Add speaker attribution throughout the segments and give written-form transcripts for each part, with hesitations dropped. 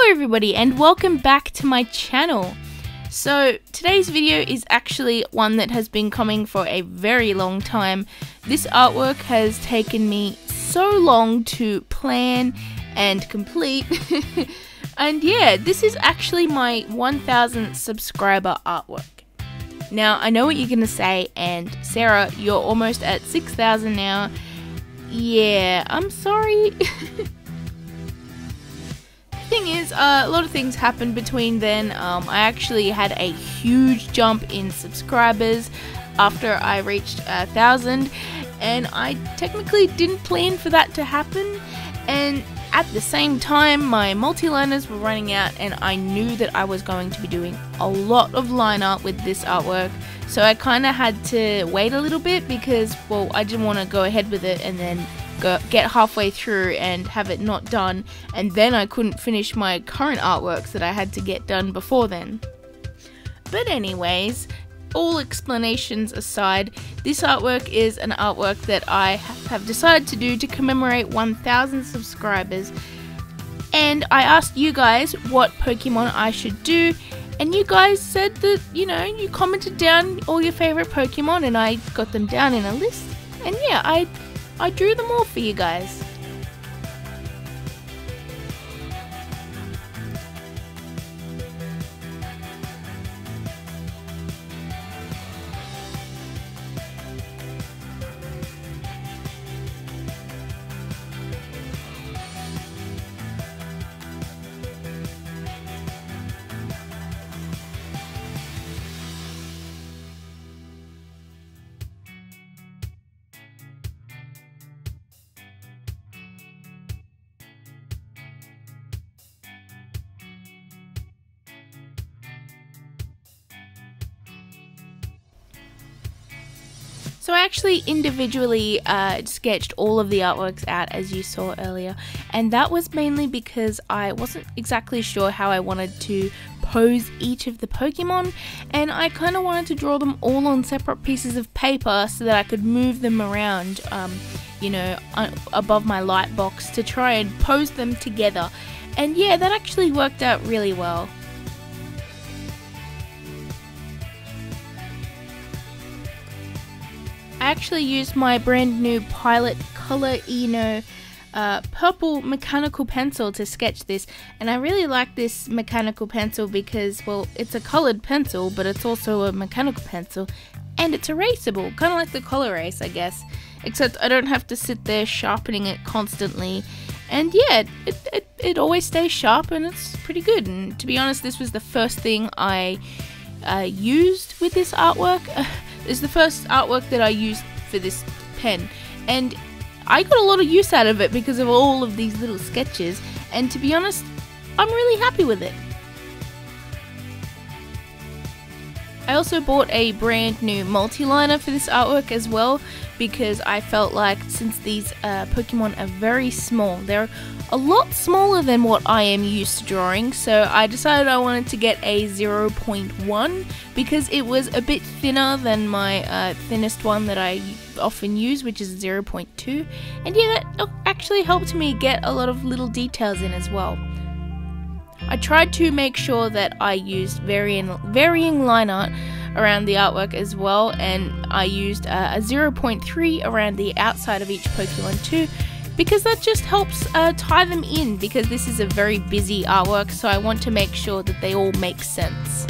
Speaker 1: everybody and welcome back to my channel. So today's video is actually one that has been coming for a very long time. This artwork has taken me so long to plan and complete and yeah, this is actually my 1000 subscriber artwork. Now I know what you're gonna say, and Sarah, you're almost at 6,000 now. Yeah, I'm sorry. Thing is, a lot of things happened between then. I actually had a huge jump in subscribers after I reached 1,000, and I technically didn't plan for that to happen. And at the same time, my multi-liners were running out, and I knew that I was going to be doing a lot of line art with this artwork, so I kind of had to wait a little bit because, well, I didn't want to go ahead with it and then get halfway through and have it not done, and then I couldn't finish my current artworks that I had to get done before then. But anyways, all explanations aside, this artwork is an artwork that I have decided to do to commemorate 1,000 subscribers, and I asked you guys what Pokemon I should do, and you guys said that, you know, you commented down all your favorite Pokemon and I got them down in a list, and yeah, I drew them all for you guys. So I actually individually sketched all of the artworks out, as you saw earlier, and that was mainly because I wasn't exactly sure how I wanted to pose each of the Pokemon, and I kind of wanted to draw them all on separate pieces of paper so that I could move them around, you know, above my light box to try and pose them together. And yeah, that actually worked out really well. I actually used my brand new Pilot Color Eno purple mechanical pencil to sketch this, and I really like this mechanical pencil because, well, it's a colored pencil, but it's also a mechanical pencil, and it's erasable, kind of like the Col-Erase, I guess, except I don't have to sit there sharpening it constantly, and yeah, it always stays sharp and it's pretty good. And to be honest, this was the first thing I used with this artwork. It's the first artwork that I used for this pen, and I got a lot of use out of it because of all of these little sketches, and to be honest, I'm really happy with it. I also bought a brand new multi-liner for this artwork as well, because I felt like since these Pokemon are very small, they're a lot smaller than what I am used to drawing, so I decided I wanted to get a 0.1 because it was a bit thinner than my thinnest one that I often use, which is 0.2, and yeah, that actually helped me get a lot of little details in as well. I tried to make sure that I used varying line art around the artwork as well, and I used a 0.3 around the outside of each Pokemon too, because that just helps tie them in, because this is a very busy artwork, so I want to make sure that they all make sense.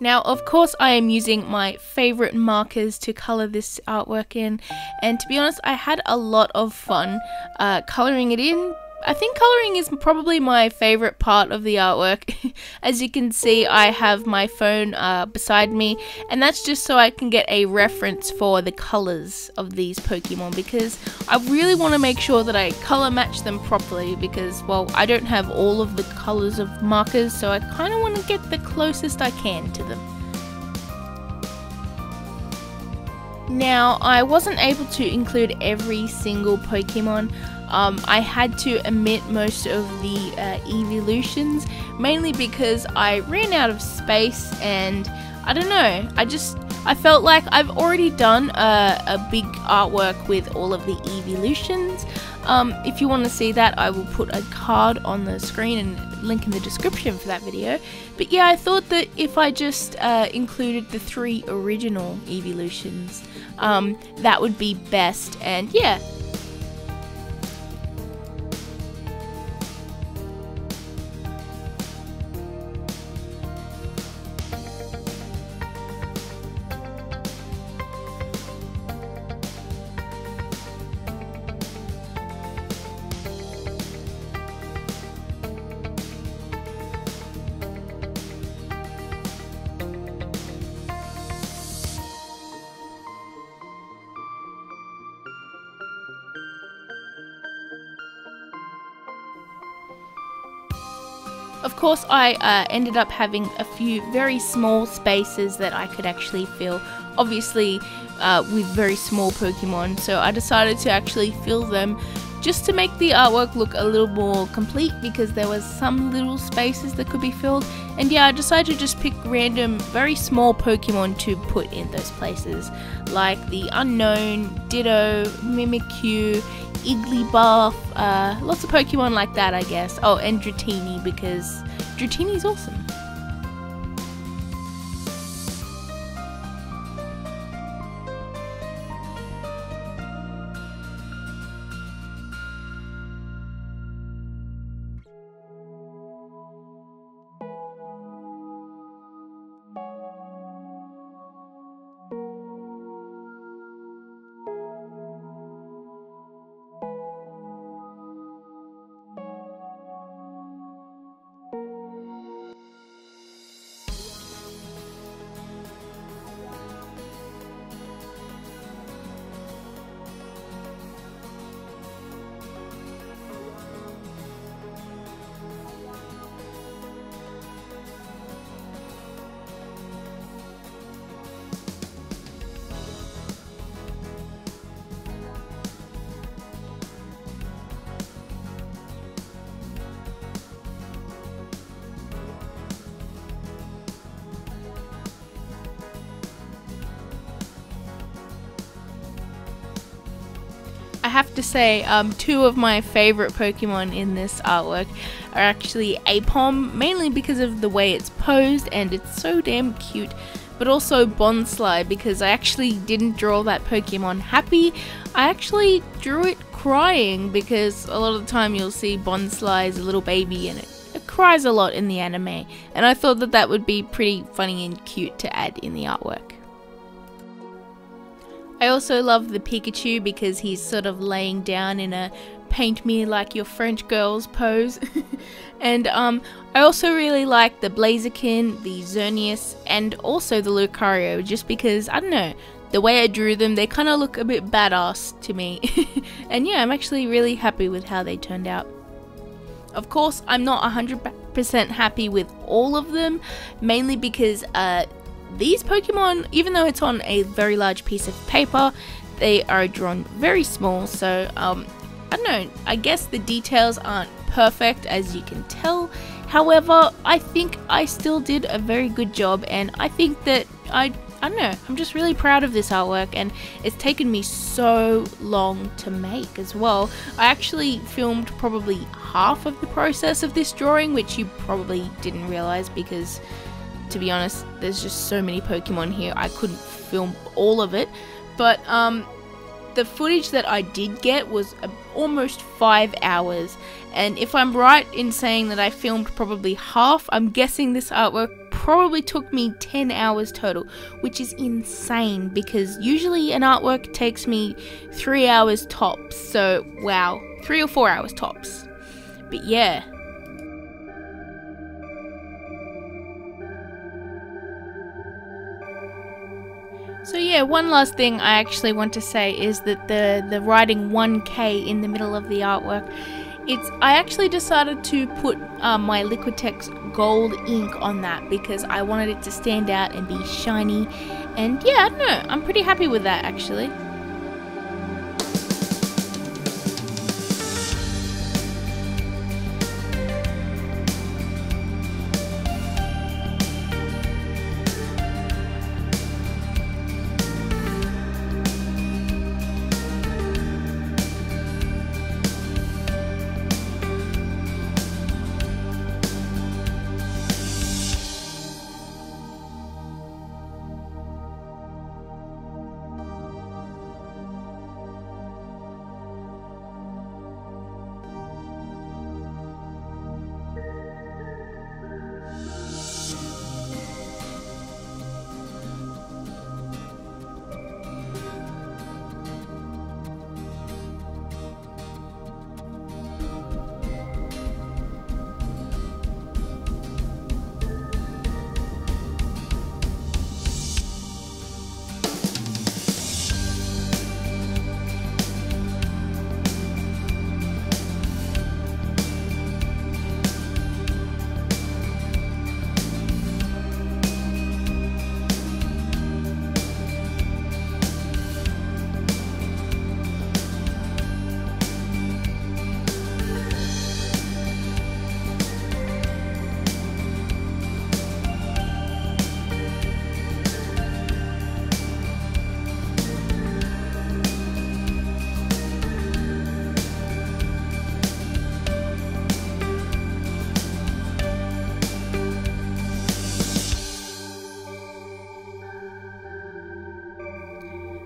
Speaker 1: Now, of course, I am using my favorite markers to color this artwork in, and to be honest, I had a lot of fun coloring it in. I think coloring is probably my favorite part of the artwork. As you can see, I have my phone beside me, and that's just so I can get a reference for the colors of these Pokemon, because I really want to make sure that I color match them properly, because, well, I don't have all of the colors of markers, so I kind of want to get the closest I can to them. Now, I wasn't able to include every single Pokemon. I had to omit most of the evolutions, mainly because I ran out of space, and I don't know, I felt like I've already done a big artwork with all of the evolutions. If you want to see that, I will put a card on the screen and link in the description for that video. But yeah, I thought that if I just included the 3 original evolutions, that would be best, and yeah. Of course, I ended up having a few very small spaces that I could actually fill, obviously with very small Pokemon, so I decided to actually fill them just to make the artwork look a little more complete, because there was some little spaces that could be filled. And yeah, I decided to just pick random very small Pokemon to put in those places, like the Unknown, Ditto, Mimikyu, Igglybuff, lots of Pokemon like that, I guess. Oh, and Dratini, because Dratini's awesome. I have to say, 2 of my favorite Pokemon in this artwork are actually Aipom, mainly because of the way it's posed and it's so damn cute, but also Bonsly, because I actually didn't draw that Pokemon happy. I actually drew it crying, because a lot of the time you'll see Bonsly as a little baby and it cries a lot in the anime, and I thought that that would be pretty funny and cute to add in the artwork. I also love the Pikachu because he's sort of laying down in a paint me like your French girls pose. And I also really like the Blaziken, the Xerneas, and also the Lucario, just because, I don't know, the way I drew them, they kind of look a bit badass to me. And yeah, I'm actually really happy with how they turned out. Of course, I'm not 100% happy with all of them, mainly because these Pokemon, even though it's on a very large piece of paper, they are drawn very small, so I don't know, I guess the details aren't perfect, as you can tell. However, I think I still did a very good job, and I think that I don't know, I'm just really proud of this artwork, and it's taken me so long to make as well. I actually filmed probably half of the process of this drawing, which you probably didn't realize, because to be honest, there's just so many Pokemon here, I couldn't film all of it. But the footage that I did get was almost 5 hours, and if I'm right in saying that I filmed probably half, I'm guessing this artwork probably took me 10 hours total, which is insane because usually an artwork takes me 3 hours tops. So wow, 3 or 4 hours tops. But yeah. So yeah, one last thing I actually want to say is that the writing 1K in the middle of the artwork, I actually decided to put my Liquitex gold ink on that because I wanted it to stand out and be shiny, and yeah, I don't know, I'm pretty happy with that actually.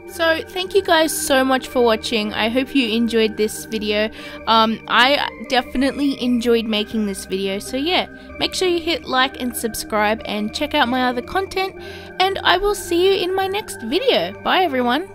Speaker 1: So thank you guys so much for watching. I hope you enjoyed this video. I definitely enjoyed making this video, so yeah, make sure you hit like and subscribe and check out my other content, and I will see you in my next video. Bye everyone.